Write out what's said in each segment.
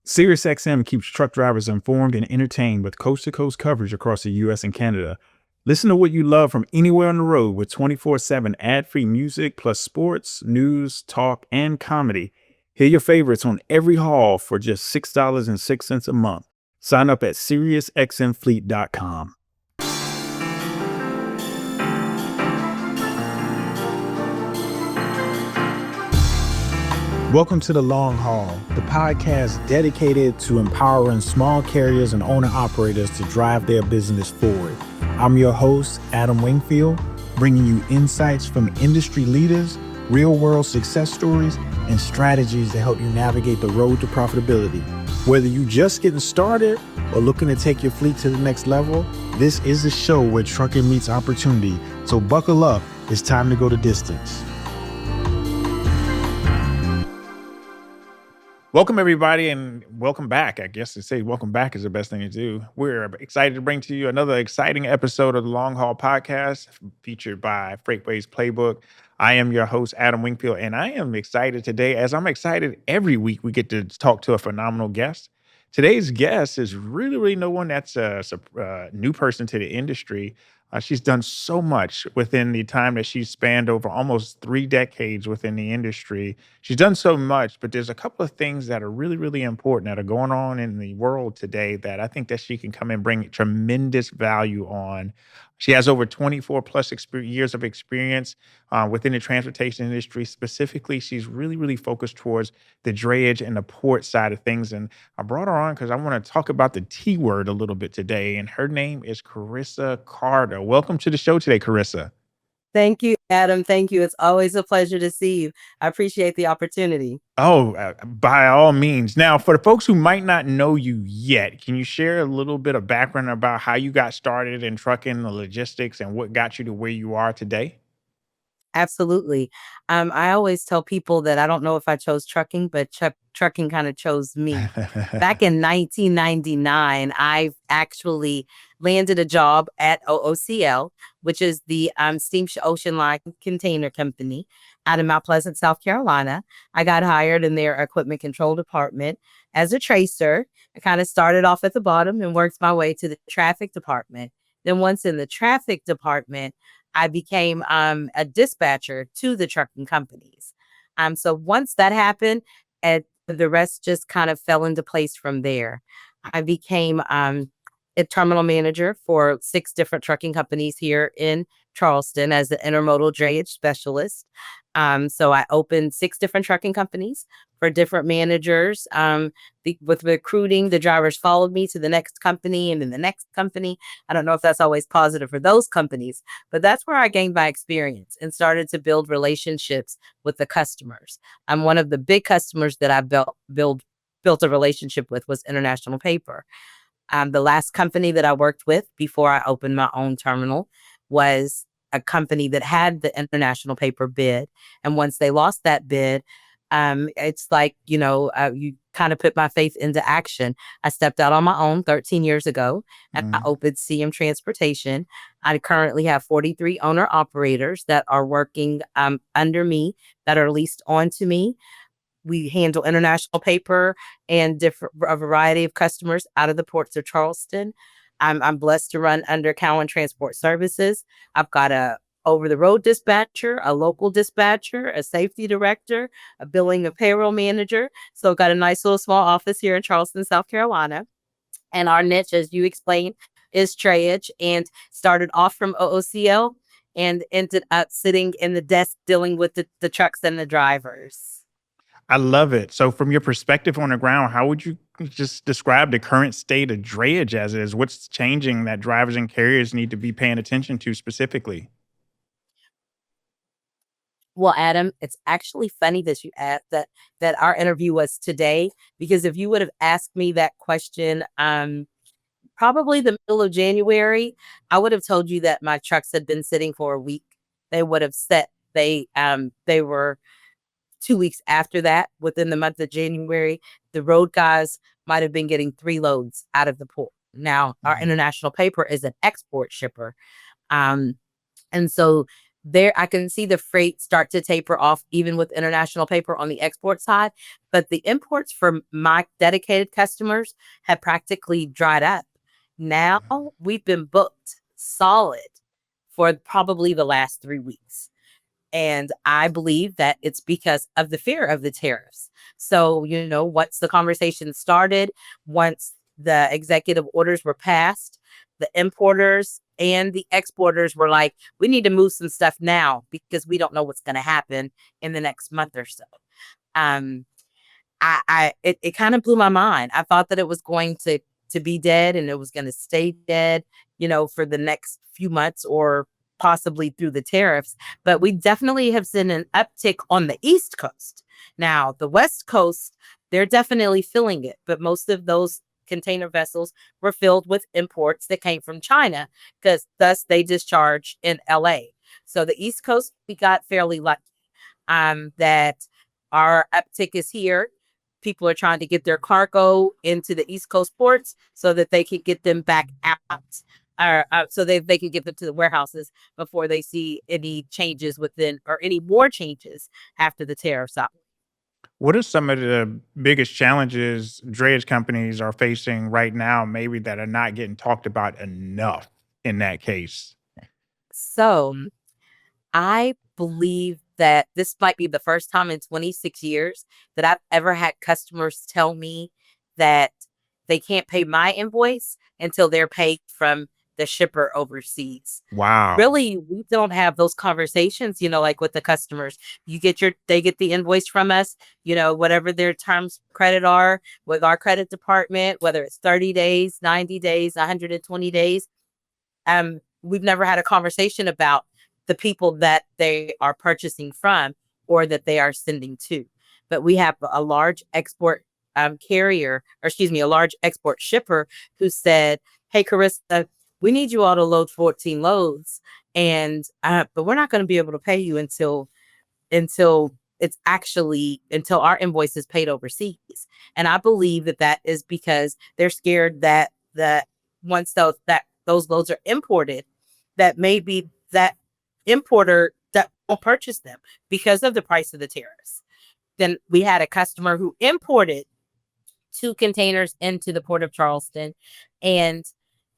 SiriusXM keeps truck drivers informed and entertained with coast-to-coast coverage across the U.S. and Canada. Listen to what you love from anywhere on the road with 24/7 ad-free music plus sports, news, talk, and comedy. Hear your favorites on every haul for just $6.06 a month. Sign up at SiriusXMFleet.com. Welcome to The Long Haul, the podcast dedicated to empowering small carriers and owner-operators to drive their business forward. I'm your host, Adam Wingfield, bringing you insights from industry leaders, real-world success stories, and strategies to help you navigate the road to profitability. Whether you're just getting started or looking to take your fleet to the next level, this is the show where trucking meets opportunity. So buckle up, it's time to go the distance. Welcome, everybody, and welcome back. I guess to say welcome back is the best thing to do. We're excited to bring to you another exciting episode of the Long Haul Podcast featured by Freightways Playbook. I am your host, Adam Wingfield, and I am excited today, as I'm excited every week we get to talk to a phenomenal guest. Today's guest is really no one that's a new person to the industry. She's done so much within the time that she's spanned over almost 3 decades within the industry. She's done so much, but there's a couple of things that are really important that are going on in the world today that I think that she can come and bring tremendous value on. She has over 24 plus years of experience within the transportation industry. Specifically, she's really focused towards the drayage and the port side of things. And I brought her on because I want to talk about the T word a little bit today. And her name is Corisa Carter. Welcome to the show today, Corisa. Thank you, Adam. Thank you. It's always a pleasure to see you. I appreciate the opportunity. Oh, by all means. Now, for the folks who might not know you yet, can you share a little bit of background about how you got started in trucking, the logistics, and what got you to where you are today? Absolutely. I always tell people that I don't know if I chose trucking, but trucking kind of chose me. Back in 1999, I actually landed a job at OOCL, which is the Steam Ocean Line Container Company out of Mount Pleasant, South Carolina. I got hired in their equipment control department as a tracer. I kind of started off at the bottom and worked my way to the traffic department. Then once in the traffic department, I became a dispatcher to the trucking companies. So once that happened, the rest just kind of fell into place from there. I became a terminal manager for 6 different trucking companies here in Charleston as an intermodal drayage specialist. So I opened 6 different trucking companies for different managers. With recruiting, the drivers followed me to the next company and then the next company. I don't know if that's always positive for those companies, but that's where I gained my experience and started to build relationships with the customers. One of the big customers that I built a relationship with was International Paper. The last company that I worked with before I opened my own terminal was a company that had the International Paper bid. And once they lost that bid, it's like, you kind of put my faith into action. I stepped out on my own 13 years ago and I opened CM Transportation. I currently have 43 owner operators that are working under me, that are leased onto me. We handle International Paper and a variety of customers out of the ports of Charleston. I'm blessed to run under Cowan Transport Services. I've got a over-the-road dispatcher, a local dispatcher, a safety director, a billing and payroll manager. So I've got a nice little small office here in Charleston, South Carolina. And our niche, as you explained, is drayage, and started off from OOCL and ended up sitting in the desk dealing with the trucks and the drivers. I love it. So from your perspective on the ground, how would you just describe the current state of drayage as is? What's changing that drivers and carriers need to be paying attention to specifically? Well, Adam, it's actually funny that you asked that our interview was today, because if you would have asked me that question, probably the middle of January, I would have told you that my trucks had been sitting for a week. They would have said they were 2 weeks after that. Within the month of January, the road guys might have been getting 3 loads out of the port. Now, our International Paper is an export shipper. And so there I can see the freight start to taper off even with international paper on the export side, but the imports for my dedicated customers have practically dried up. Now we've been booked solid for probably the last 3 weeks. And I believe that it's because of the fear of the tariffs. So, once the conversation started, once the executive orders were passed, the importers and the exporters were like, we need to move some stuff now because we don't know what's going to happen in the next month or so. Um, it kind of blew my mind. I thought that it was going to be dead and it was going to stay dead, for the next few months or possibly through the tariffs. But we definitely have seen an uptick on the East Coast. Now, the West Coast, they're definitely feeling it, but most of those container vessels were filled with imports that came from China because thus they discharge in LA. So the East Coast, we got fairly lucky that our uptick is here. People are trying to get their cargo into the East Coast ports so that they can get them back out, or so they can get them to the warehouses before they see any changes within or any more changes after the tariffs out. What are some of the biggest challenges drayage companies are facing right now, maybe that are not getting talked about enough in that case? So I believe that this might be the first time in 26 years that I've ever had customers tell me that they can't pay my invoice until they're paid from the shipper overseas. Wow. Really, we don't have those conversations, like with the customers. They get the invoice from us, whatever their terms of credit are with our credit department, whether it's 30 days, 90 days, 120 days. We've never had a conversation about the people that they are purchasing from or that they are sending to. But we have a large export carrier, or excuse me, a large export shipper who said, "Hey, Carissa, we need you all to load 14 loads, and but we're not going to be able to pay you until until our invoice is paid overseas." And I believe that is because they're scared that once those loads are imported, that maybe that importer that will purchase them because of the price of the tariffs. Then we had a customer who imported 2 containers into the port of Charleston, and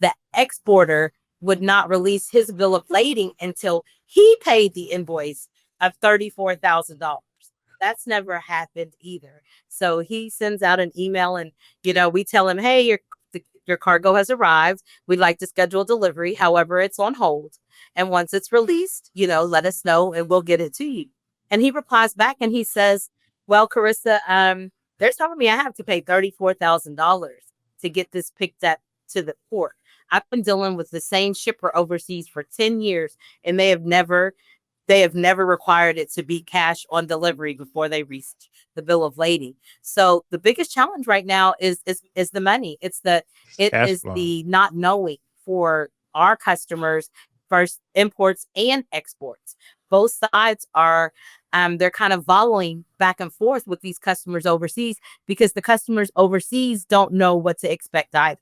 the exporter would not release his bill of lading until he paid the invoice of $34,000. That's never happened either. So he sends out an email and, we tell him, hey, your cargo has arrived. We'd like to schedule delivery. However, it's on hold. And once it's released, let us know and we'll get it to you. And he replies back and he says, well, Carissa, they're telling me I have to pay $34,000 to get this picked up to the port. I've been dealing with the same shipper overseas for 10 years and they have never required it to be cash on delivery before they reach the bill of lading. So the biggest challenge right now is the money. It's It cash is flow. the not knowing for our customers, first imports and exports. Both sides are they're kind of volleying back and forth with these customers overseas because the customers overseas don't know what to expect either.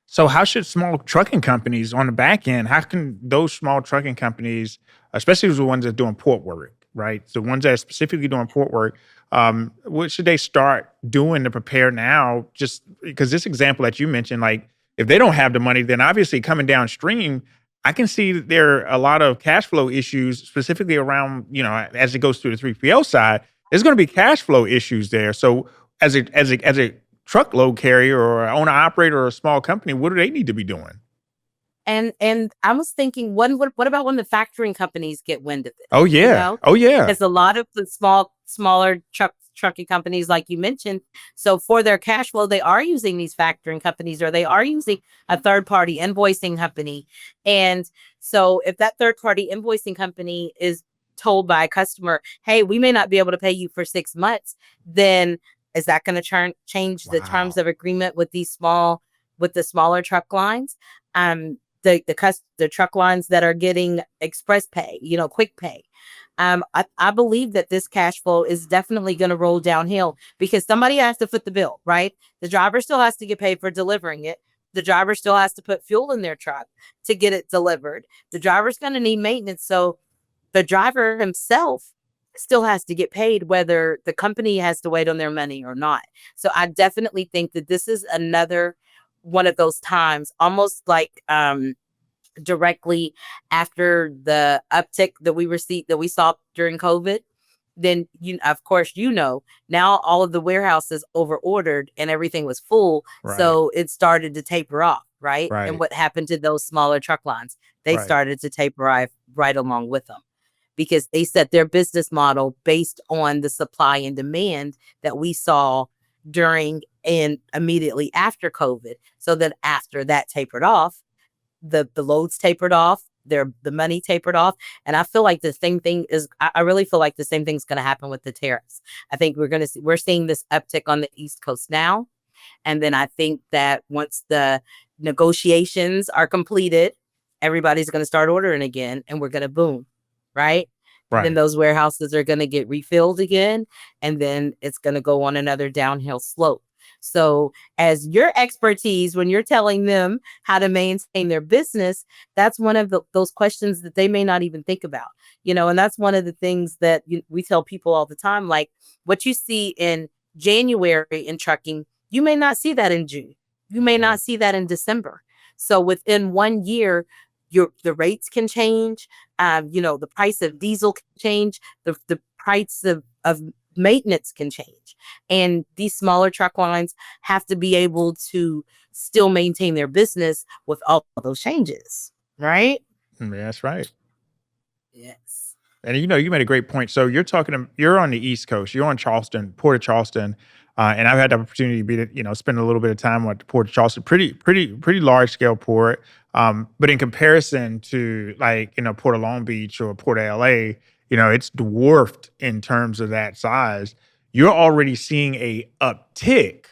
So how should small trucking companies on the back end, how can those small trucking companies, especially the ones that are doing port work, right? The ones that are specifically doing port work, what should they start doing to prepare now? Just because this example that you mentioned, like if they don't have the money, then obviously coming downstream, I can see that there are a lot of cash flow issues, specifically around, as it goes through the 3PL side, there's going to be cash flow issues there. So as a truckload carrier or owner operator or a small company, what do they need to be doing? And I was thinking, what about when the factoring companies get wind of Oh this? yeah. Oh yeah. Because a lot of the smaller trucking companies, like you mentioned, so for their cash flow, they are using these factoring companies or they are using a third party invoicing company. And so if that third party invoicing company is told by a customer, hey, we may not be able to pay you for 6 months, then is that going to change the terms Wow. of agreement with the smaller truck lines? The truck lines that are getting express pay, quick pay. I believe that this cash flow is definitely going to roll downhill because somebody has to foot the bill, right? The driver still has to get paid for delivering it. The driver still has to put fuel in their truck to get it delivered. The driver's going to need maintenance. So the driver himself still has to get paid whether the company has to wait on their money or not. So I definitely think that this is another one of those times, almost like directly after the uptick that we saw during COVID. Then of course, now all of the warehouses over ordered and everything was full. Right. So it started to taper off, right? And Right. what happened to those smaller truck lines? They Right. started to taper off right along with them because they set their business model based on the supply and demand that we saw during and immediately after COVID. So that after that tapered off, the loads tapered off, the money tapered off. And I feel like the same thing is I really feel like the same thing's gonna happen with the tariffs. I think we're seeing this uptick on the East Coast now. And then I think that once the negotiations are completed, everybody's going to start ordering again and we're going to boom, right? And then Right. those warehouses are going to get refilled again. And then it's going to go on another downhill slope. So, as your expertise, when you're telling them how to maintain their business, that's one of those questions that they may not even think about, and that's one of the things that we tell people all the time. Like what you see in January in trucking, you may not see that in June. You may Right. not see that in December. So within 1 year, the rates can change. The price of diesel can change. The price of maintenance can change. And these smaller truck lines have to be able to still maintain their business with all of those changes. Right? Yeah, that's right. Yes. And you made a great point. So you're on the East Coast. You're on Charleston, Port of Charleston, and I've had the opportunity to be spend a little bit of time at the Port of Charleston. Pretty large scale port. But in comparison to like Port of Long Beach or Port of LA, it's dwarfed in terms of that size. You're already seeing a uptick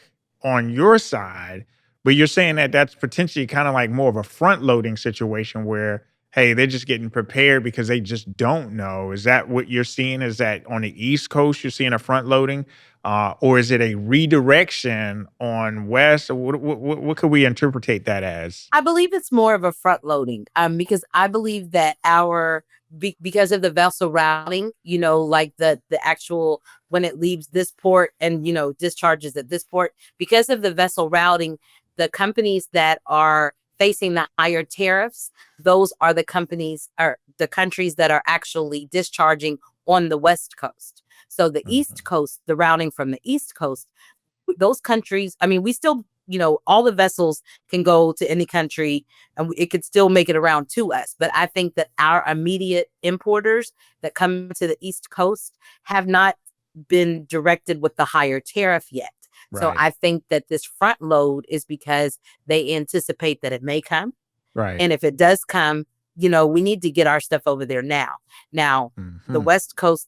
on your side, but you're saying that that's potentially kind of like more of a front loading situation where hey, they're just getting prepared because they just don't know. Is that what you're seeing? Is that on the East Coast you're seeing a front loading, or is it a redirection on West? Or what could we interpret that as? I believe it's more of a front loading, because I believe that because of the vessel routing, like the actual when it leaves this port and discharges at this port, because of the vessel routing, the companies that are facing the higher tariffs, those are the companies or the countries that are actually discharging on the West Coast. So the East Mhm. Coast, the routing from the East Coast, those countries, I mean, we still, all the vessels can go to any country and it could still make it around to us. But I think that our immediate importers that come to the East Coast have not been directed with the higher tariff yet. So Right, I think that this front load is because they anticipate that it may come. right. And if it does come, we need to get our stuff over there now. Now, the Mhm. West Coast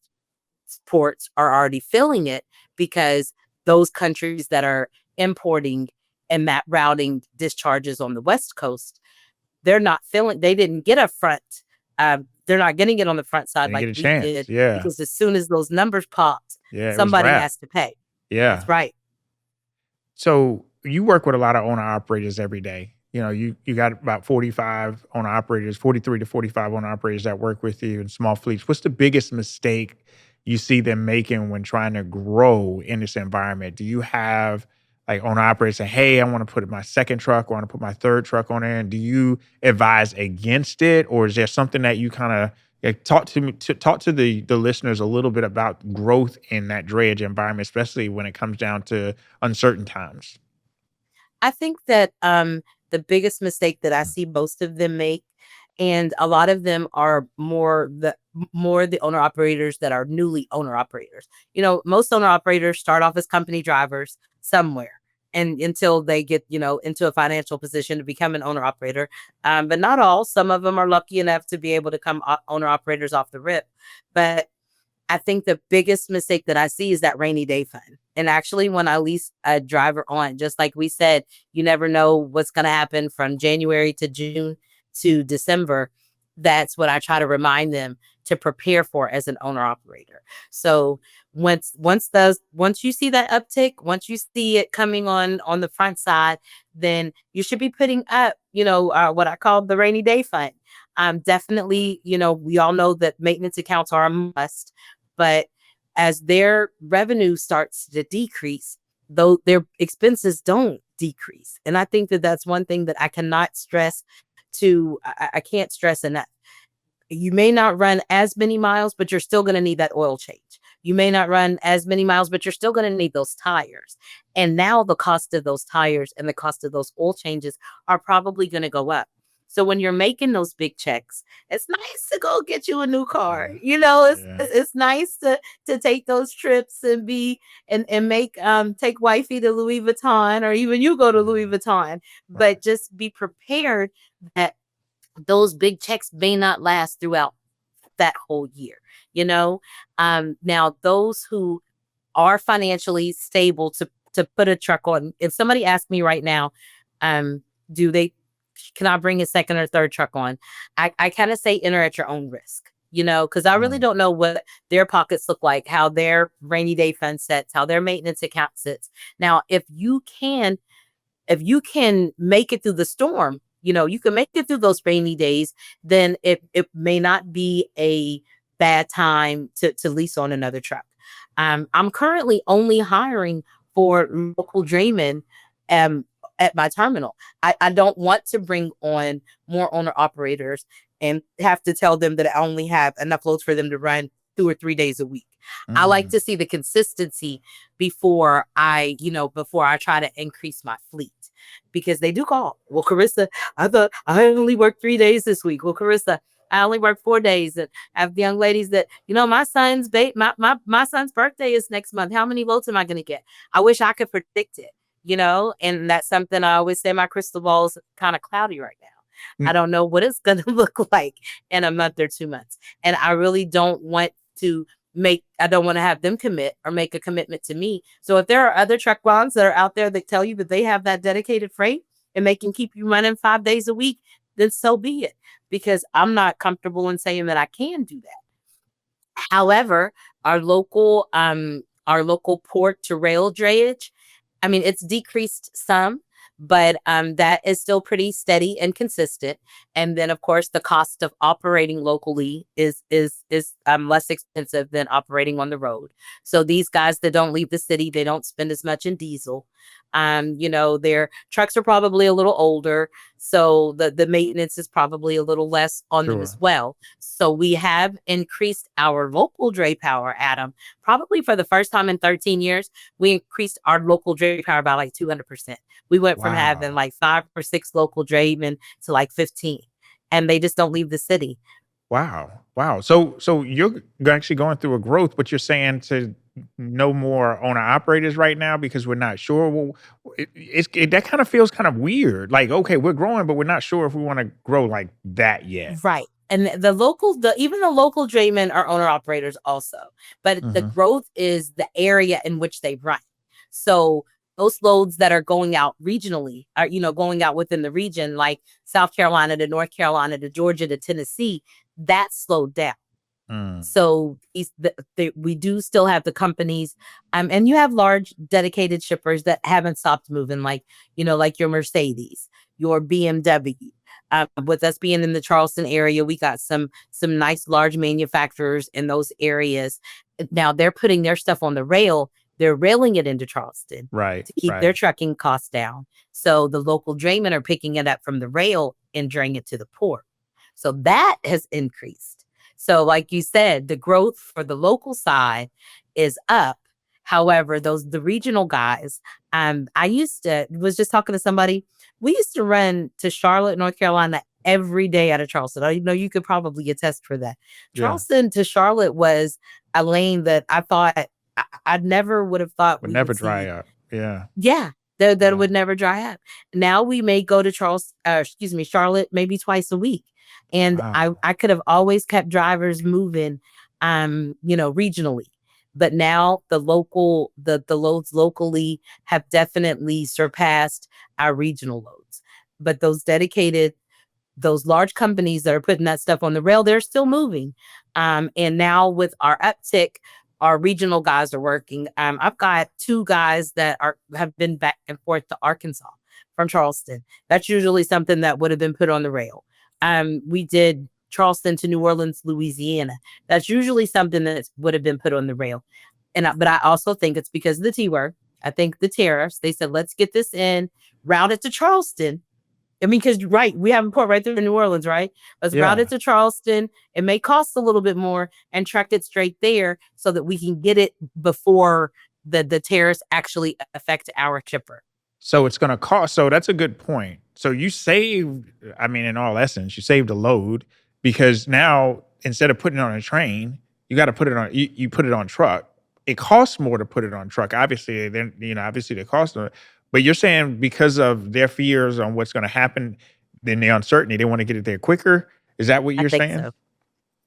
ports are already filling it because those countries that are importing and that routing discharges on the West Coast, they didn't get a front. They're not getting it on the front They side didn't like get a we chance. did Yeah, because as soon as those numbers popped, yeah. It was somebody rap. has to pay. Yeah. That's right. So you work with a lot of owner operators every day. You got about 45 owner operators, 43 to 45 owner operators that work with you in small fleets. What's the biggest mistake you see them making when trying to grow in this environment? Do you have like owner operators say, hey, I want to put my second truck, or I want to put my third truck on there? And do you advise against it? Or is there something that you kind of talk to the listeners a little bit about growth in that drayage environment, especially when it comes down to uncertain times? I think that the biggest mistake that I see most of them make, and a lot of them are more the owner operators that are newly owner operators. Most owner operators start off as company drivers somewhere. And until they get, into a financial position to become an owner operator. But not all. Some of them are lucky enough to be able to come owner operators off the rip. But I think the biggest mistake that I see is that rainy day fund. And actually, when I lease a driver on, just like we said, you never know what's going to happen from January to June to December. That's what I try to remind them to prepare for as an owner operator. So once you see that uptick, once you see it coming on the front side, then you should be putting up, what I call the rainy day fund. Definitely, we all know that maintenance accounts are a must, but as their revenue starts to decrease, though their expenses don't decrease. And I think that that's one thing that I cannot stress I can't stress enough. You may not run as many miles, but you're still going to need that oil change. You may not run as many miles, but you're still going to need those tires. And now the cost of those tires and the cost of those oil changes are probably going to go up. So when you're making those big checks, it's nice to go get you a new car. Yeah. It's Yeah. it's nice to take those trips and be and make take wifey to Louis Vuitton, or even you go to Louis Mhm. Vuitton, Right. but just be prepared that those big checks may not last throughout that whole year. You know, now those who are financially stable to put a truck on. If somebody asked me right now, um, do they can I bring a second or third truck on? I kind of say enter at your own risk. Because I really Mm. don't know what their pockets look like, how their rainy day fund sets, how their maintenance account sits. Now, if you can make it through the storm, you can make it through those rainy days, then it may not be a bad time to lease on another truck. I'm currently only hiring for local draymen um, at my terminal. I don't want to bring on more owner operators and have to tell them that I only have enough loads for them to run 2 or 3 days a week. I like Mm. to see the consistency before I try to increase my fleet, because they do call. Well, Carissa, I thought I only worked 3 days this week. Well, Carissa, I only worked 4 days. And I have the young ladies that, my son's birthday is next month. How many votes am I going to get? I wish I could predict it, and that's something I always say my crystal ball is kind of cloudy right now. I Mm. don't know what it's going to look like in a month or 2 months. And I really don't want to I don't want to have them commit or make a commitment to me. So if there are other truck bonds that are out there that tell you that they have that dedicated freight and they can keep you running 5 days a week, then so be it. Because I'm not comfortable in saying that I can do that. However, our local port to rail drayage, I mean, it's decreased some, but that is still pretty steady and consistent. And then, of course, the cost of operating locally is less expensive than operating on the road. So these guys that don't leave the city, they don't spend as much in diesel. Their trucks are probably a little older, so the maintenance is probably a little less on them as Sure. well. So we have increased our local dray power, Adam. Probably for the first time in 13 years, we increased our local dray power by like 200%. We went from having Wow. like 5 or 6 local draymen to like 15, and they just don't leave the city. Wow. Wow. So you're actually going through a growth, but you're saying to no more owner operators right now because we're not sure. Well, that kind of feels kind of weird. Like, okay, we're growing, but we're not sure if we want to grow like that yet. Right. And even the local draymen are owner operators also, but the Hmm. growth is the area in which they run. So those loads that are going out regionally are, going out within the region, like South Carolina to North Carolina to Georgia to Tennessee, that slowed down. Mm. So we do still have the companies, and you have large dedicated shippers that haven't stopped moving, like your Mercedes, your BMW. With us being in the Charleston area, we got some nice large manufacturers in those areas. Now they're putting their stuff on the rail. They're railing it into Charleston Right. to keep their Right. trucking costs down. So the local draymen are picking it up from the rail and draying it to the port. So that has increased. So, like you said, the growth for the local side is up. However, the regional guys, I was just talking to somebody. We used to run to Charlotte, North Carolina every day out of Charleston. I know you could probably attest for that. Yeah. Charleston to Charlotte was a lane that I thought I never would have thought Would we never would dry see. up. Yeah. Yeah, that Yeah. would never dry up. Now we may go to Charlotte maybe twice a week. And I Wow. I could have always kept drivers moving regionally. But now the loads locally have definitely surpassed our regional loads. But those large companies that are putting that stuff on the rail, they're still moving. And now with our uptick, our regional guys are working. I've got 2 guys that have been back and forth to Arkansas from Charleston. That's usually something that would have been put on the rail. we did Charleston to New Orleans, Louisiana. That's usually something that would have been put on the rail. But I also think it's because of the T word. I think the tariffs, they said, let's get this in, route it to Charleston. I mean, because right, we have a port right there in New Orleans, right? Let's route Yeah. it to Charleston. It may cost a little bit more and track it straight there so that we can get it before the tariffs actually affect our shipper. So it's going to cost. So that's a good point. So you saved, I mean, in all essence, you saved a load because now instead of putting it on a train, you got to put it on, you put it on truck. It costs more to put it on truck. Obviously, then, obviously the cost of it. But you're saying because of their fears on what's going to happen, then the uncertainty, they want to get it there quicker. Is that what I you're think saying? so.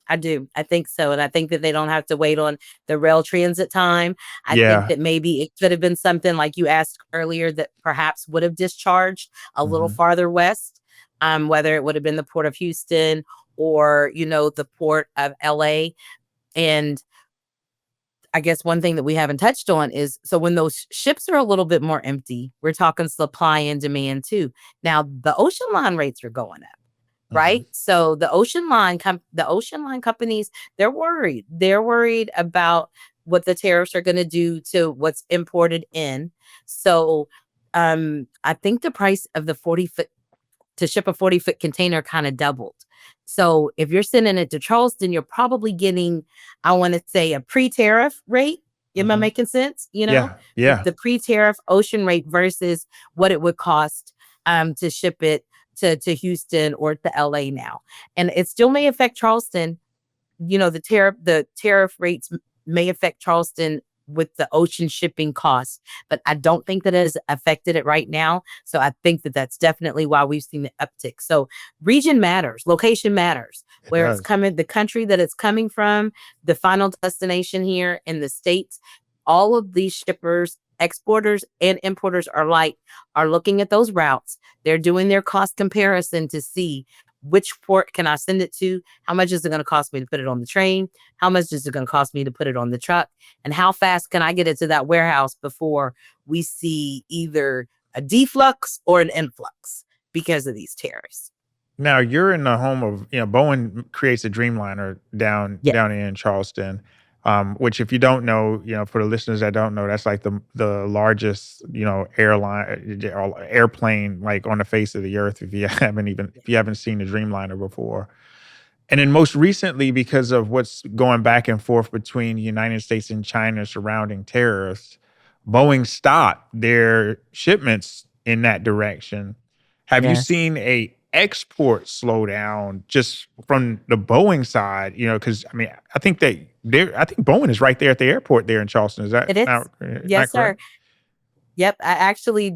I do. I think so. And I think that they don't have to wait on the rail transit time. I think Yeah. that maybe it could have been something like you asked earlier that perhaps would have discharged a little Hmm. farther west, whether it would have been the port of Houston or, the port of LA. And I guess one thing that we haven't touched on is so when those ships are a little bit more empty, we're talking supply and demand too. Now, the ocean line rates are going up, Hmm. right? So the ocean line companies, they're worried. They're worried about what the tariffs are going to do to what's imported in. So I think the price of the 40-foot to ship a 40-foot container kind of doubled. So if you're sending it to Charleston, you're probably getting, I want to say, a pre-tariff rate. Am I Hmm. making sense? Yeah. The, Yeah. the pre-tariff ocean rate versus what it would cost to ship it to Houston or to LA now. And it still may affect Charleston. The tariff rates may affect Charleston with the ocean shipping costs, but I don't think that it has affected it right now. So I think that that's definitely why we've seen the uptick. So region matters, location matters, It where it's does. coming, the country that it's coming from, the final destination here in the States. All of these shippers, exporters and importers are looking at those routes. They're doing their cost comparison to see which port can I send it to? How much is it going to cost me to put it on the train? How much is it going to cost me to put it on the truck? And how fast can I get it to that warehouse before we see either a deflux or an influx because of these tariffs? Now you're in the home of, Boeing creates a Dreamliner down Yeah. down in Charleston, which if you don't know, for the listeners that don't know, that's like the largest, airplane like on the face of the earth. If you haven't seen the Dreamliner before, and then most recently, because of what's going back and forth between the United States and China surrounding tariffs, Boeing stopped their shipments in that direction. Have you Yes. seen a export slowdown just from the Boeing side? Because I mean, I think Boeing is right there at the airport there in Charleston. Is that It is. not Yes, sir. correct? Yep, I actually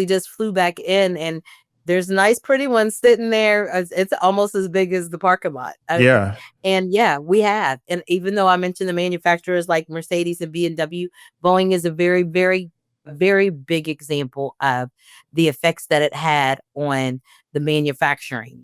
just flew back in, and there's nice pretty ones sitting there. It's almost as big as the parking lot. Yeah. And yeah, we have. And even though I mentioned the manufacturers like Mercedes and BMW, Boeing is a very, very, very big example of the effects that it had on the manufacturing.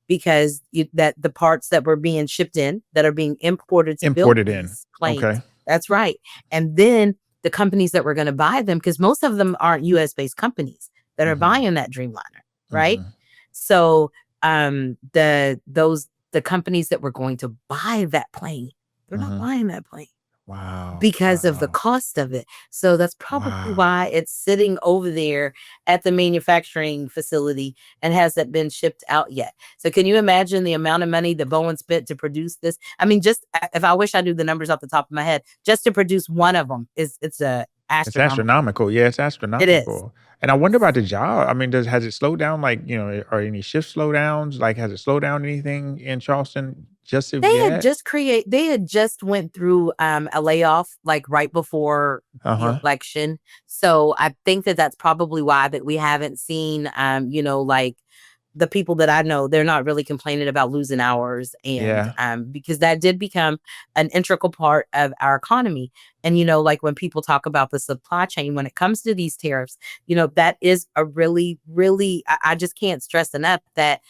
Because that the parts that were being shipped in that are being imported to build Imported in. these planes. Okay. That's right. And then the companies that were going to buy them, because most of them aren't US based companies that are Hmm. buying that Dreamliner, right? Hmm. So the companies that were going to buy that plane, they're not Hmm. buying that plane Wow. because of the Wow. cost of it. So that's probably Wow. why it's sitting over there at the manufacturing facility and hasn't been shipped out yet. So can you imagine the amount of money that Boeing spent to produce this? I mean, just if I wish I knew the numbers off the top of my head, just to produce one of them it's a It's astronomical. astronomical. Yeah, it's It is. astronomical. And I wonder about the job. I mean, has it slowed down? Like, are any shift slowdowns? Like, has it slowed down anything in Charleston just of yet? They had just went through a layoff like right before Uh the huh. election. So I think that that's probably why that we haven't seen like the people that I know, they're not really complaining about losing hours. And Yeah. because that did become an integral part of our economy. And, like when people talk about the supply chain, when it comes to these tariffs, that is a really, really, I just can't stress enough that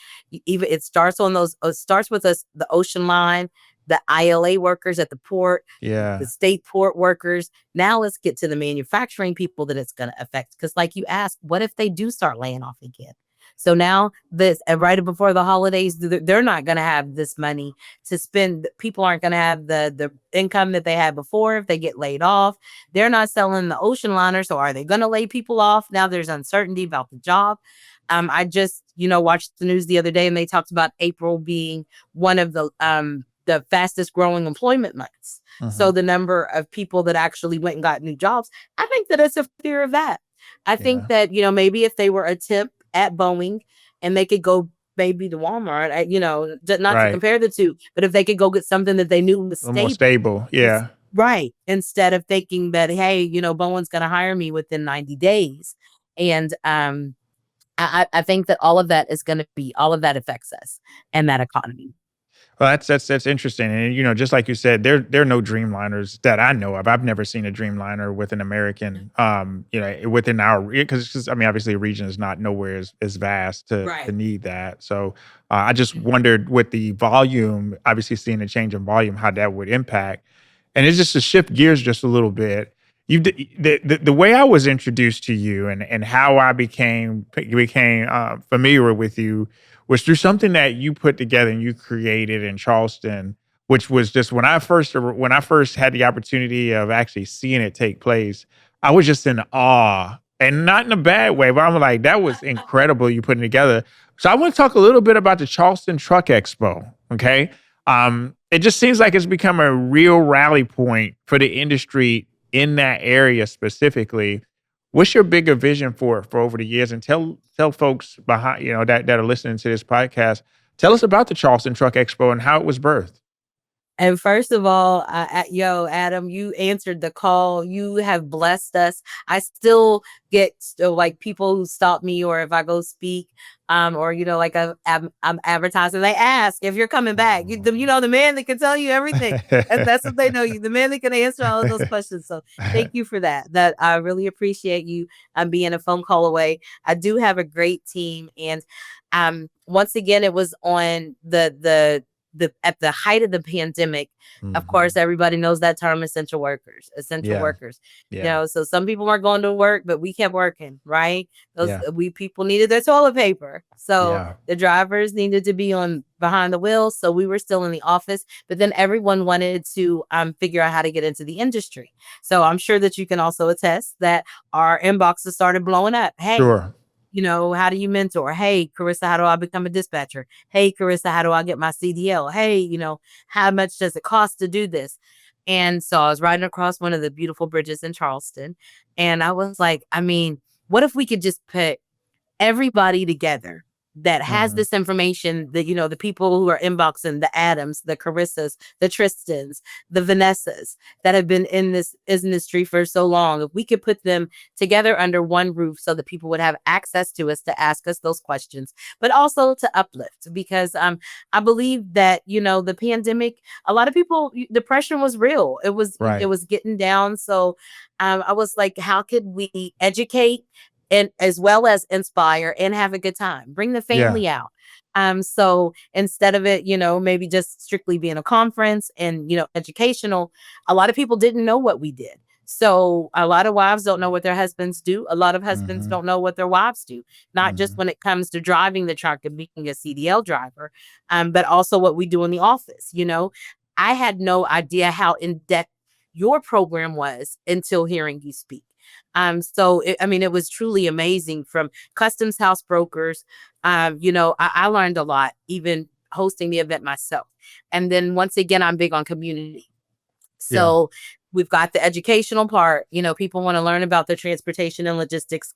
even it starts with us, the ocean line, the ILA workers at the port, the Yeah. state port workers. Now let's get to the manufacturing people that it's going to affect. Because like you asked, what if they do start laying off again? So now this right before the holidays, they're not going to have this money to spend. People aren't going to have the income that they had before if they get laid off. They're not selling the ocean liner, so are they going to lay people off? Now there's uncertainty about the job. I just, watched the news the other day, and they talked about April being one of the fastest growing employment months. So Mhm. the number of people that actually went and got new jobs, I think that it's a fear of that. I think Yeah. that, maybe if they were a temp at Boeing and they could go maybe to Walmart, not to Right. compare the two, but if they could go get something that they knew was A little more stable. stable. It's Yeah. right. Instead of thinking that, hey, Bowen's going to hire me within 90 days. And I think that all of that affects us and that economy. Well, that's interesting, and just like you said, there are no Dreamliners that I know of. I've never seen a Dreamliner with an American, within our because I mean, obviously, the region is not nowhere as vast to Right. need that. So, I just wondered with the volume, obviously seeing a change in volume, how that would impact, and it's just to shift gears just a little bit. The way I was introduced to you and how I became familiar with you was through something that you put together and you created in Charleston, which was just when I first had the opportunity of actually seeing it take place, I was just in awe. And not in a bad way, but I'm like, that was incredible you putting together. So I want to talk a little bit about the Charleston Truck Expo. Okay. It just seems like it's become a real rally point for the industry in that area specifically. What's your bigger vision for over the years? And tell folks behind that are listening to this podcast. Tell us about the Charleston Truck Expo and how it was birthed. And first of all, Adam, you answered the call. You have blessed us. I still get like people who stop me, or if I go speak, or like I'm advertising, they ask if you're coming back. The man that can tell you everything, and that's what they know you, the man that can answer all of those questions. So thank you for that. That I really appreciate you. Being a phone call away. I do have a great team, and once again, it was on the at the height of the pandemic. Of course, Mhm. everybody knows that term, essential Yeah, workers. yeah, So some people weren't going to work, but we kept working, right? Those yeah, we people needed their toilet paper. So yeah. the drivers needed to be on behind the wheel. So we were still in the office, but then everyone wanted to figure out how to get into the industry. So I'm sure that you can also attest that our inboxes started blowing up. Hey, Sure. how do you mentor? Hey, Carissa, how do I become a dispatcher? Hey, Carissa, how do I get my CDL? Hey, how much does it cost to do this? And so I was riding across one of the beautiful bridges in Charleston. And I was like, I mean, what if we could just put everybody together that has Mhm. this information, that the people who are inboxing, the Adams, the Carissas, the Tristans, the Vanessas that have been in this industry for so long, if we could put them together under one roof so that people would have access to us to ask us those questions, but also to uplift, because I believe that the pandemic, a lot of people, depression was real. It Right. was getting down. So I was like, how could we educate and as well as inspire and have a good time, bring the Yeah. family out. So instead of it, maybe just strictly being a conference and, educational, a lot of people didn't know what we did. So a lot of wives don't know what their husbands do. A lot of husbands Mhm. don't know what their wives do, not just Mhm. when it comes to driving the truck and being a CDL driver, but also what we do in the office. I had no idea how in depth your program was until hearing you speak. I mean, it was truly amazing, from customs house brokers. I learned a lot, even hosting the event myself. And then once again, I'm big on community. Yeah. So we've got the educational part. People want to learn about the transportation and logistics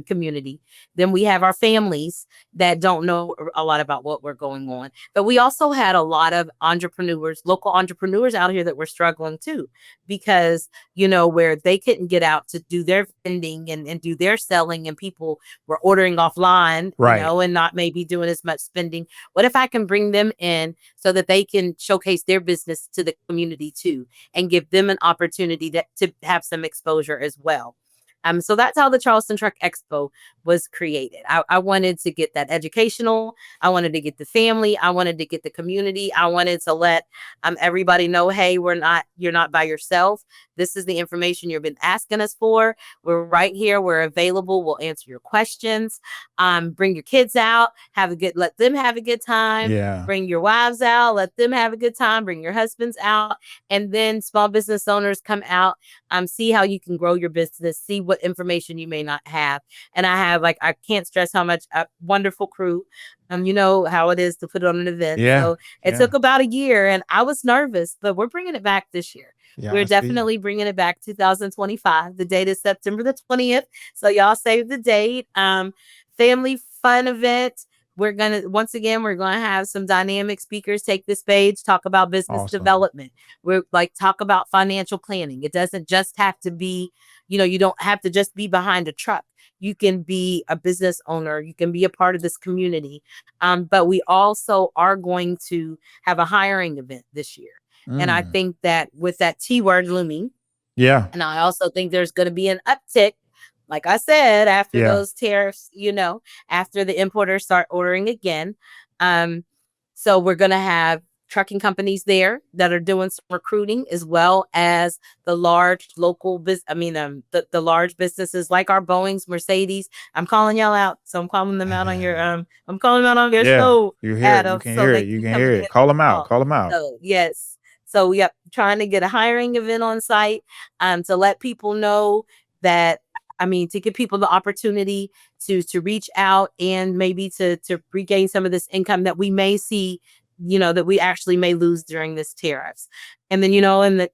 community. Then we have our families that don't know a lot about what we're going on. But we also had a lot of entrepreneurs, local entrepreneurs out here that were struggling too, because, where they couldn't get out to do their vending and do their selling, and people were ordering offline, Right. and not maybe doing as much spending. What if I can bring them in so that they can showcase their business to the community too, and give them an opportunity to have some exposure as well? So that's how the Charleston Truck Expo was created. I wanted to get that educational. I wanted to get the family. I wanted to get the community. I wanted to let everybody know, hey, you're not by yourself. This is the information you've been asking us for. We're right here. We're available. We'll answer your questions. Bring your kids out, let them have a good time. Yeah. Bring your wives out, let them have a good time. Bring your husbands out, and then small business owners come out. See how you can grow your business. See what information you may not have. And I can't stress how much a wonderful crew. You know how it is to put on an event. Yeah. So it Yeah. took about a year, and I was nervous, but we're bringing it back this year. Yeah. We're I see. definitely bringing it back 2025. The date is September the 20th. So y'all save the date. Family fun event. We're gonna have some dynamic speakers take the stage, talk about business Awesome. development. We're like talk about financial planning. It doesn't just have to be, you don't have to just be behind a truck. You can be a business owner. You can be a part of this community. But we also are going to have a hiring event this year. And I Mm. think that with that T word looming, Yeah. and I also think there's going to be an uptick, like I said, after Yeah. those tariffs, after the importers start ordering again. Um, so we're going to have trucking companies there that are doing some recruiting, as well as the large local business. The large businesses like our Boeings, Mercedes. I'm calling y'all out. So I'm calling them out on your, I'm calling them out on your Yeah. show, You hear it. You Adam, can so hear they it. You keep can hear coming in it. Call them the out. call. Call them out. So yes. So yep, trying to get a hiring event on site, to let people know that, to give people the opportunity to reach out, and maybe to regain some of this income that we may see, that we actually may lose during this tariffs. And then,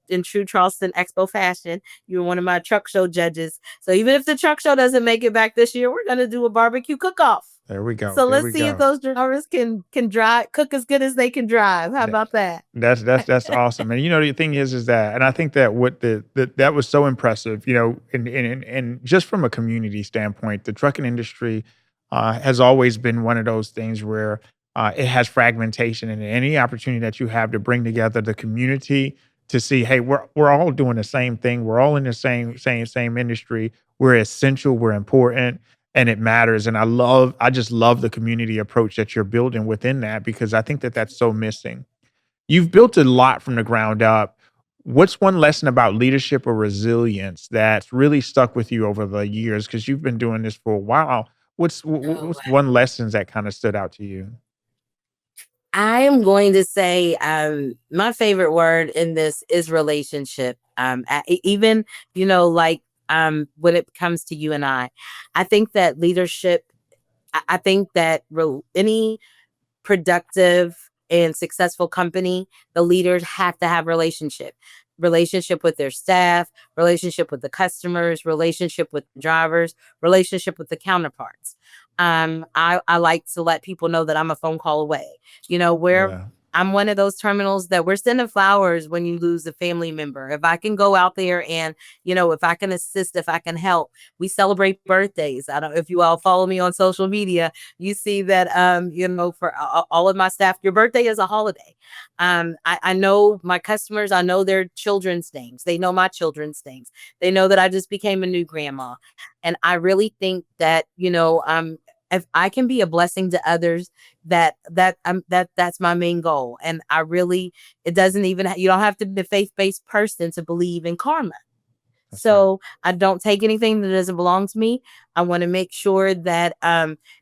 in true Charleston Expo fashion, you're one of my truck show judges. So even if the truck show doesn't make it back this year, we're gonna do a barbecue cook off. There we go. So There let's we see if go. those drivers can drive, cook as good as they can drive. How That about that? that's awesome. And the thing is that, and I think that what that was so impressive, and just from a community standpoint, the trucking industry has always been one of those things where it has fragmentation, and any opportunity that you have to bring together the community to see, hey, we're all doing the same thing, we're all in the same industry, we're essential, we're important, and it matters. And I just love the community approach that you're building within that, because I think that that's so missing. You've built a lot from the ground up. What's one lesson about leadership or resilience that's really stuck with you over the years? Because you've been doing this for a while. Oh, What's one lesson that kind of stood out to you? I am going to say, my favorite word in this is relationship. Even, when it comes to you and I think that leadership, I think that any productive and successful company, the leaders have to have relationship with their staff, relationship with the customers, relationship with the drivers, relationship with the counterparts. I like to let people know that I'm a phone call away. Where Yeah, I'm one of those terminals that we're sending flowers when you lose a family member. If I can go out there and, if I can assist, if I can help, we celebrate birthdays. I don't know if you all follow me on social media, you see that, for all of my staff, your birthday is a holiday. I know my customers, I know their children's names. They know my children's names. They know that I just became a new grandma. And I really think that, if I can be a blessing to others, that's my main goal. And it doesn't even, you don't have to be a faith-based person to believe in karma. that's right. So I don't take anything that doesn't belong to me. I want to make sure that,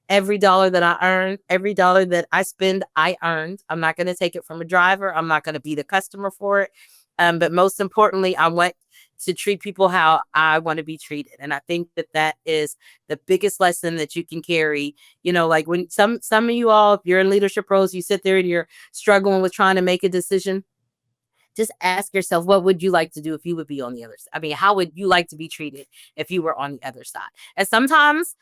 every dollar that I earn, every dollar that I spend, I earned. I'm not going to take it from a driver. I'm not going to be the customer for it. But most importantly, I want to treat people how I want to be treated. And I think that that is the biggest lesson that you can carry. Like when some of you all, if you're in leadership roles, you sit there and you're struggling with trying to make a decision. Just ask yourself, what would you like to do if you would be on the other side? How would you like to be treated if you were on the other side? And sometimes,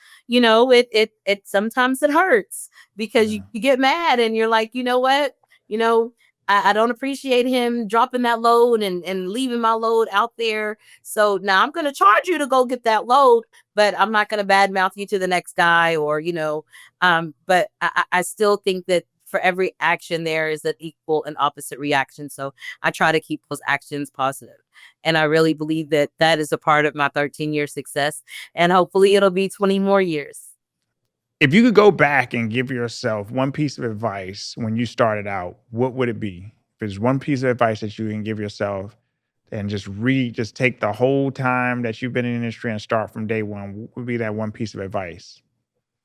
sometimes it hurts, because Yeah, you get mad and you're like, you know what? You know, I don't appreciate him dropping that load and leaving my load out there. So now I'm going to charge you to go get that load, but I'm not going to badmouth you to the next guy, or, but I still think that for every action there is an equal and opposite reaction. So I try to keep those actions positive. And I really believe that that is a part of my 13-year success. And hopefully it'll be 20 more years. If you could go back and give yourself one piece of advice when you started out, what would it be? If there's one piece of advice that you can give yourself and just take the whole time that you've been in the industry and start from day one, what would be that one piece of advice?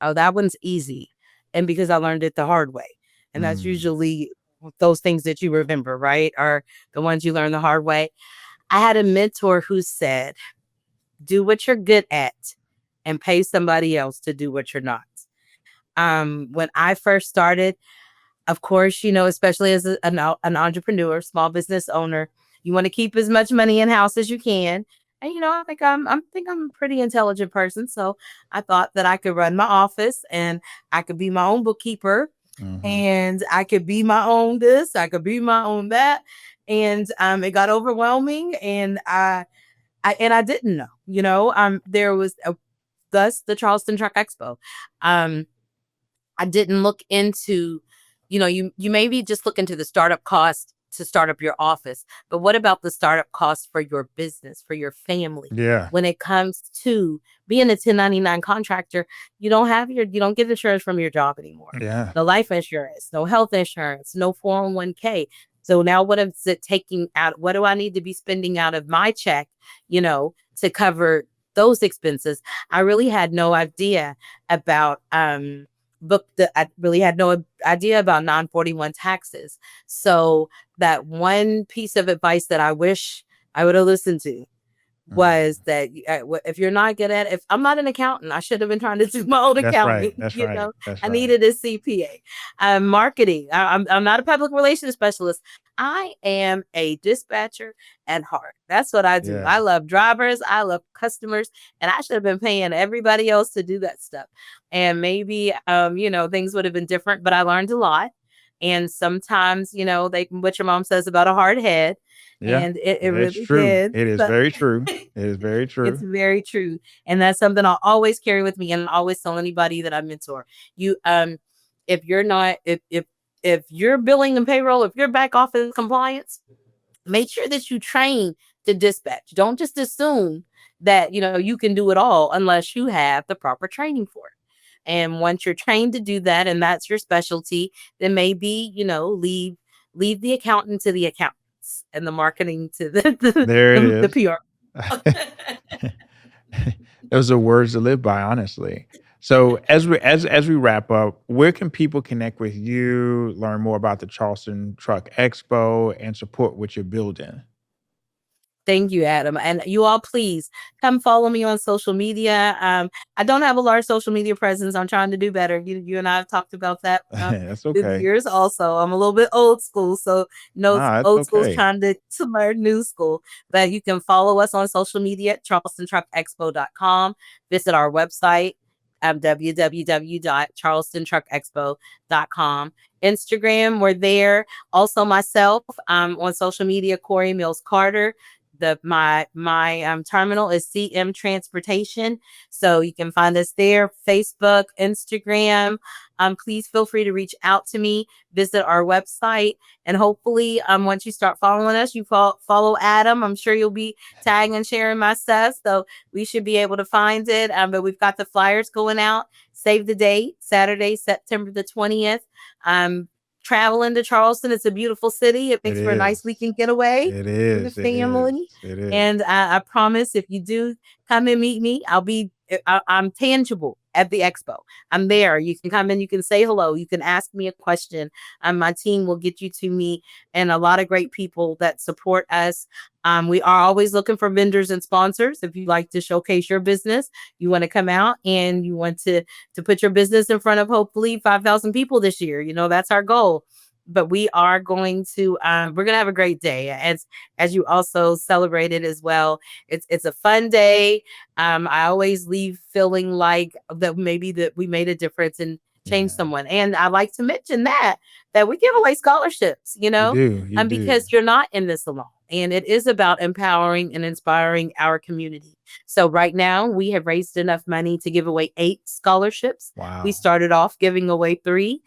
Oh, that one's easy. And because I learned it the hard way. And that's Mm, usually those things that you remember, right? Are the ones you learn the hard way. I had a mentor who said, do what you're good at and pay somebody else to do what you're not. When I first started, of course, especially as an entrepreneur, small business owner, you want to keep as much money in house as you can. And I think I'm a pretty intelligent person, so I thought that I could run my office and I could be my own bookkeeper, mhm. and I could be my own this, I could be my own that, and it got overwhelming, and I didn't know, there was thus the Charleston Truck Expo. Um, I didn't look into, you maybe just look into the startup cost to start up your office, but what about the startup cost for your business, for your family? Yeah, When it comes to being a 1099 contractor, you don't get insurance from your job anymore. yeah, No life insurance, no health insurance, no 401k. So now what is it taking out? What do I need to be spending out of my check, to cover those expenses? I really had no idea about I really had no idea about 941 taxes. So that one piece of advice that I wish I would have listened to was mhm. that if you're not good at it, if I'm not an accountant, I should have been trying to do my own That's right, accounting. that's right, that's I right. needed a CPA. Marketing. I'm not a public relations specialist. I am a dispatcher at heart. That's what I do. Yeah, I love drivers. I love customers, and I should have been paying everybody else to do that stuff. And maybe, things would have been different. But I learned a lot. And sometimes, what your mom says about a hard head, yeah, and it it's really true. did. It is So very true. It is very it's true. very true. And that's something I'll always carry with me, and I always tell anybody that I mentor. You if you're not if you're billing and payroll, if you're back office compliance, make sure that you train to dispatch. Don't just assume that you can do it all unless you have the proper training for it. And once you're trained to do that and that's your specialty, then maybe, leave the accountant to the accountants and the marketing to the There it the is. PR. Those are words to live by, honestly. So as we wrap up, where can people connect with you, learn more about the Charleston Truck Expo, and support what you're building? Thank you, Adam. And you all, please come follow me on social media. I don't have a large social media presence. I'm trying to do better. You and I have talked about that That's through the okay. years. Also, I'm a little bit old school, so Nah, it's old school's okay. trying to learn new school. But you can follow us on social media at charlestontruckexpo.com. Visit our website. www.charlestontruckexpo.com. Instagram, we're there. Also, myself, on social media, Corey Mills Carter. My terminal is CM Transportation, so you can find us there. Facebook, Instagram. Please feel free to reach out to me. Visit our website, and hopefully, once you start following us, you follow Adam. I'm sure you'll be tagging and sharing my stuff, so we should be able to find it. But we've got the flyers going out. Save the date, Saturday, September the 20th. Um, Traveling to Charleston. It's a beautiful city. It It makes for a nice is. weekend getaway It with the is. It is. family. It is. And I promise, if you do come and meet me, I'm tangible at the expo. I'm there. You can come in, you can say hello, you can ask me a question. My team will get you to me, and a lot of great people that support us. We are always looking for vendors and sponsors. If you like to showcase your business, you want to come out and you want to put your business in front of hopefully 5,000 people this year. That's our goal. But we're going to have a great day, as you also celebrated as well. It's a fun day. I always leave feeling like that maybe that we made a difference and changed Yeah. someone. And I like to mention that we give away scholarships, You do. You do. because you're not in this alone. and it is about empowering and inspiring our community. So right now, we have raised enough money to give away 8 scholarships. We Wow. started off giving away 3.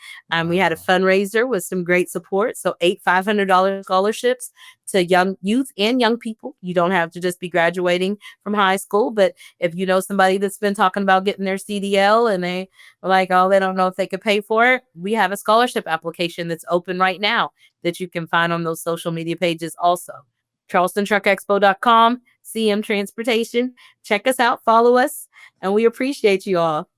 We had a Wow. fundraiser with some great support. So 8 $500 scholarships to young youth and young people. You don't have to just be graduating from high school, but if you know somebody that's been talking about getting their CDL and they are like, oh, they don't know if they could pay for it, we have a scholarship application that's open right now that you can find on those social media pages also. CharlestonTruckExpo.com, CM Transportation. Check us out, follow us, and we appreciate you all.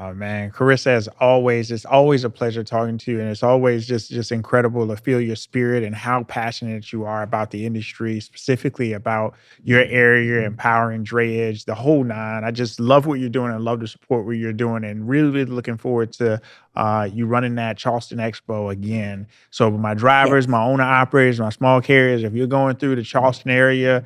Oh man, Carissa, as always, it's always a pleasure talking to you, and it's always just incredible to feel your spirit and how passionate you are about the industry, specifically about your area, empowering Drayage, the whole nine. I just love what you're doing and love to support what you're doing, and really looking forward to you running that Charleston Expo again. So, my drivers, Yes. my owner operators, my small carriers, if you're going through the Charleston area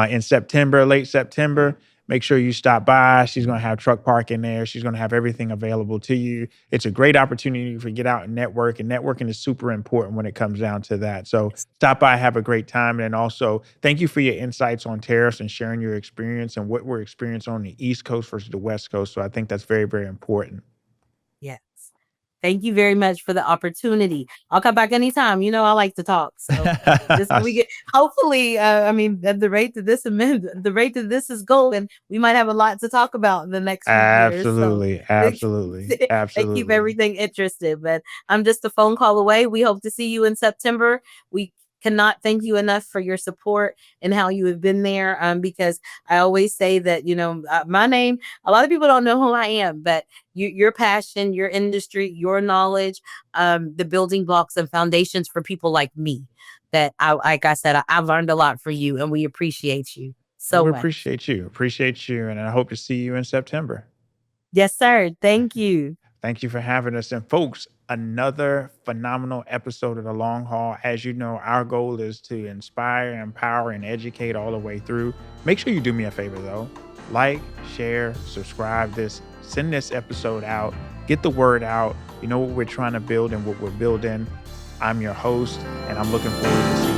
in September, late September, make sure you stop by. She's going to have truck parking there. She's going to have everything available to you. It's a great opportunity for get out and network, and networking is super important when it comes down to that. So stop by, have a great time, and also thank you for your insights on tariffs and sharing your experience and what we're experiencing on the East Coast versus the West Coast. So I think that's very, very important. Yes. Thank you very much for the opportunity. I'll come back anytime. You know, I like to talk. So just when we get, hopefully, I mean, at the rate that this is going, we might have a lot to talk about in the next few years. So Absolutely, absolutely, they keep absolutely. everything interested. But I'm just a phone call away. We hope to see you in September. We cannot thank you enough for your support and how you have been there. Because I always say that, my name, a lot of people don't know who I am, but your passion, your industry, your knowledge, the building blocks and foundations for people like me. That like I said, I've learned a lot for you, and we appreciate you Well, so we much. appreciate you, and I hope to see you in September. Yes, sir. Thank you. Thank you for having us. And folks, another phenomenal episode of The Long Haul. As you know, our goal is to inspire, empower, and educate all the way through. Make sure you do me a favor though. Like, share, subscribe send this episode out, get the word out. You know what we're trying to build and what we're building. I'm your host, and I'm looking forward to seeing